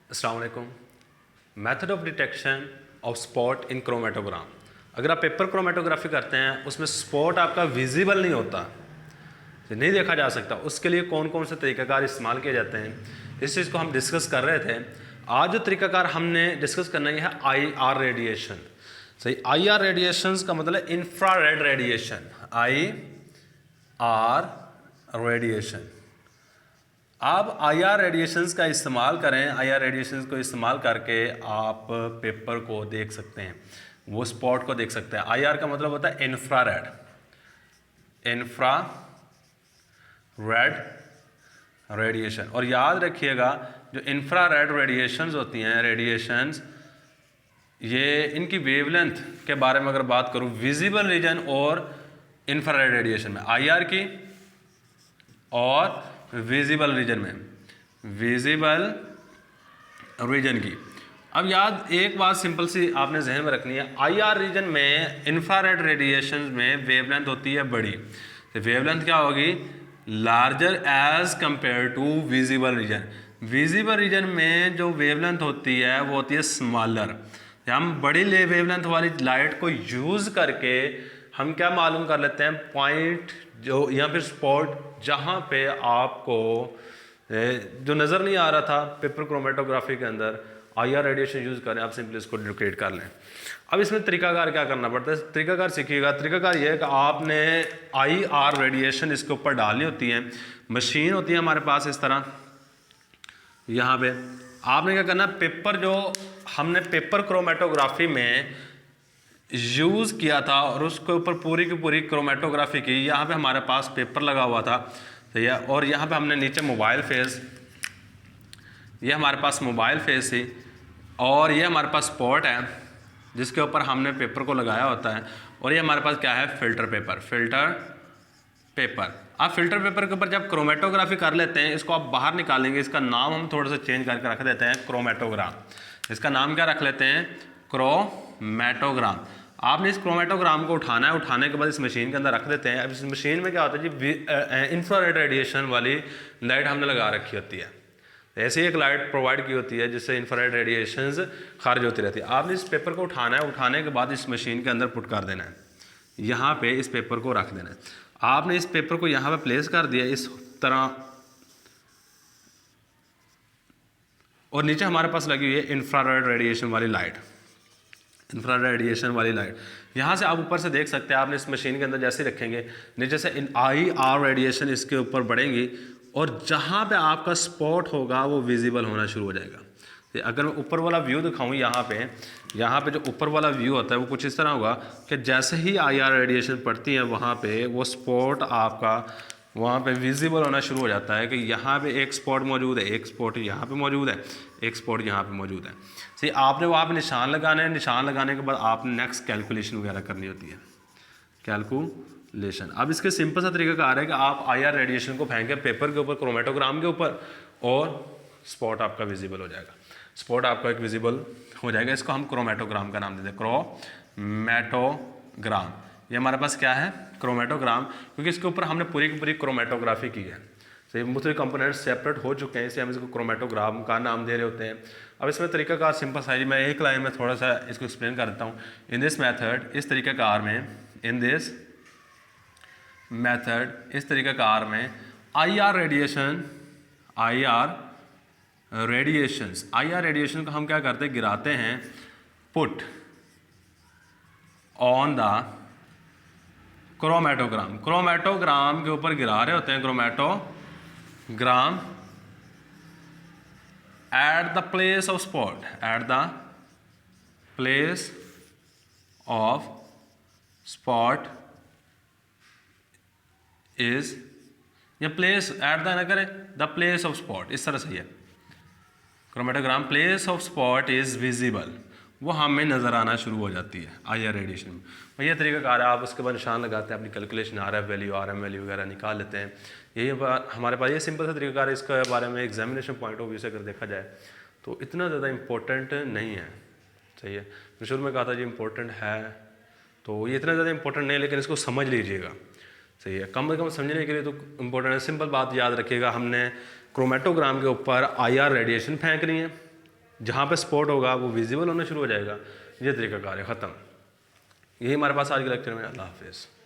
अस्सलाम वालेकुम। Method of detection of spot in chromatogram. अगर आप पेपर क्रोमेटोग्राफी करते हैं उसमें स्पॉट आपका विजिबल नहीं होता, नहीं देखा जा सकता, उसके लिए कौन कौन से तरीक़ाकार इस्तेमाल किए जाते हैं, इस चीज़ को हम डिस्कस कर रहे थे। आज जो तरीक़ाकार हमने डिस्कस करना है आई आर रेडिएशन। सही, आई आर रेडिएशन का मतलब infrared radiation, I R radiation. आप आई आर रेडिएशंस का इस्तेमाल करें, आई आर रेडिएशंस को इस्तेमाल करके आप पेपर को देख सकते हैं, वो स्पॉट को देख सकते हैं। आई आर का मतलब होता है इंफ्रारेड, इंफ्रारेड रेडिएशन। और याद रखिएगा जो इंफ्रारेड रेडिएशंस होती हैं, रेडिएशंस, ये इनकी वेवलेंथ के बारे में अगर बात करूं, विजिबल रीजन और इंफ्रारेड रेडिएशन में, आई आर की और विजिबल रीजन में, विजिबल रीजन की। अब याद एक बात सिंपल सी आपने जहन में रखनी है, आई आर रीजन में इंफ्रारेड रेडिएशन में वेवलेंथ होती है बड़ी, तो वेवलेंथ क्या होगी, larger as compared to visible region. Visible region में जो वेवलेंथ होती है वो होती है स्मॉलर। हम बड़ी वेवलेंथ वाली लाइट को यूज़ करके हम क्या मालूम कर लेते हैं, पॉइंट जो या फिर स्पॉट जहाँ पे आपको जो नज़र नहीं आ रहा था पेपर क्रोमेटोग्राफी के अंदर, आई आर रेडिएशन यूज़ करें, आप सिंपली इसको लोकेट कर लें। अब इसमें तरीकाकार क्या करना पड़ता है, तरीकाकार सीखिएगा। तरीकाकार ये है कि आपने आई आर रेडिएशन इसके ऊपर डालनी होती है, मशीन होती है हमारे पास इस तरह, यहाँ पे आपने क्या करना, पेपर जो हमने पेपर क्रोमेटोग्राफी में यूज़ किया था और उसके ऊपर पूरी की पूरी क्रोमेटोग्राफी की, यहाँ पे हमारे पास पेपर लगा हुआ था, तो यह, और यहाँ पे हमने नीचे मोबाइल फेस, ये हमारे पास मोबाइल फेस थी, और ये हमारे पास स्पॉट है जिसके ऊपर हमने पेपर को लगाया होता है, और ये हमारे पास क्या है, फिल्टर पेपर, फिल्टर पेपर। आप फिल्टर पेपर के ऊपर जब क्रोमेटोग्राफी कर लेते हैं, इसको आप बाहर निकालेंगे, इसका नाम हम थोड़ा सा चेंज करके रख देते हैं क्रोमेटोग्राम। इसका नाम क्या रख लेते हैं, क्रोमेटोग्राम। आपने इस क्रोमेटोग्राम को उठाना है, उठाने के बाद इस मशीन के अंदर रख देते हैं। अब इस मशीन में क्या होता है जी, इंफ्रारेड रेडिएशन वाली लाइट हमने लगा रखी होती है, ऐसी एक लाइट प्रोवाइड की होती है जिससे इंफ्रारेड रेडिएशंस खारिज होती रहती है। आपने इस पेपर को उठाना है, उठाने के बाद इस मशीन के अंदर पुट कर देना है, यहाँ पे इस पेपर को रख देना है। आपने इस पेपर को यहाँ पे प्लेस कर दिया इस तरह, और नीचे हमारे पास लगी हुई है इंफ्रारेड रेडिएशन वाली लाइट, इंफ्रारेड रेडिएशन वाली लाइट। यहाँ से आप ऊपर से देख सकते हैं, आपने इस मशीन के अंदर जैसे रखेंगे, नीचे से आई आर रेडिएशन इसके ऊपर बढ़ेंगी, और जहाँ पे आपका स्पॉट होगा वो विजिबल होना शुरू हो जाएगा। तो अगर मैं ऊपर वाला व्यू दिखाऊँ, यहाँ पे जो ऊपर वाला व्यू होता है वो कुछ इस तरह होगा कि जैसे ही आई आर रेडिएशन पड़ती है वहाँ पे वो स्पॉट आपका वहाँ पे विजिबल होना शुरू हो जाता है कि यहाँ पे एक स्पॉट मौजूद है, एक स्पॉट यहाँ पे मौजूद है, एक स्पॉट यहाँ पे मौजूद है। सही, आपने वहाँ पे निशान लगाना है, निशान लगाने के बाद आपने नेक्स्ट कैलकुलेशन वगैरह करनी होती है, कैलकुलेशन। अब इसके सिंपल सा तरीका आ रहा है कि आप आई आर रेडिएशन को फेंकें पेपर के ऊपर, क्रोमेटोग्राम के ऊपर, और स्पॉट आपका विजिबल हो जाएगा, स्पॉट आपका एक विजिबल हो जाएगा। इसको हम क्रोमेटोग्राम का नाम देते हैं, क्रोमेटोग्राम। ये हमारे पास क्या है, क्रोमेटोग्राम, क्योंकि इसके ऊपर हमने पूरी की पूरी क्रोमेटोग्राफी की है। सही, मुख्तलिफ कंपोनेंट्स सेपरेट हो चुके हैं, इसलिए हम इसको क्रोमेटोग्राम का नाम दे रहे होते हैं। अब इसमें तरीकाकार सिंपल सा है, मैं एक लाइन में थोड़ा सा इसको एक्सप्लेन कर देता हूँ। इन दिस मैथड, इस तरीकाकार में, इन दिस मैथड, इस तरीकाकार में I R radiation, I R radiations, I R radiation को हम क्या करते हैं, गिराते हैं, put on the chromatogram, chromatogram के ऊपर गिरा रहे होते हैं, chromatogram at the place of spot, at the place of spot is, या प्लेस एट द ना करें, द प्लेस ऑफ स्पॉट, इस तरह से है chromatogram, place of spot is visible, वो हमें नज़र आना शुरू हो जाती है आई आर रेडिएशन में। ये तरीका कार है, आप उसके बाद निशान लगाते हैं, अपनी calculation R F value, R M value वगैरह निकाल लेते हैं। यही हमारे पास ये सिंपल सा तरीका कार है। इसके बारे में एग्जामिनेशन पॉइंट ऑफ व्यू से अगर देखा जाए तो इतना ज़्यादा इंपॉर्टेंट नहीं है। सही है, मैं शुरू में कहा था जी इंपॉर्टेंट है, तो ये इतना ज़्यादा इंपॉर्टेंट नहीं है, लेकिन इसको समझ लीजिएगा। सही है, कम से कम समझने के लिए तो इम्पोर्टेंट है। सिंपल बात याद रखिएगा, हमने क्रोमेटोग्राम के ऊपर आई आर रेडिएशन फेंकनी है, जहाँ पे स्पॉट होगा वो विजिबल होना शुरू हो जाएगा। ये तरीका कार है, ख़त्म। यही हमारे पास आज के लेक्चर में। अल्लाह हाफिज़।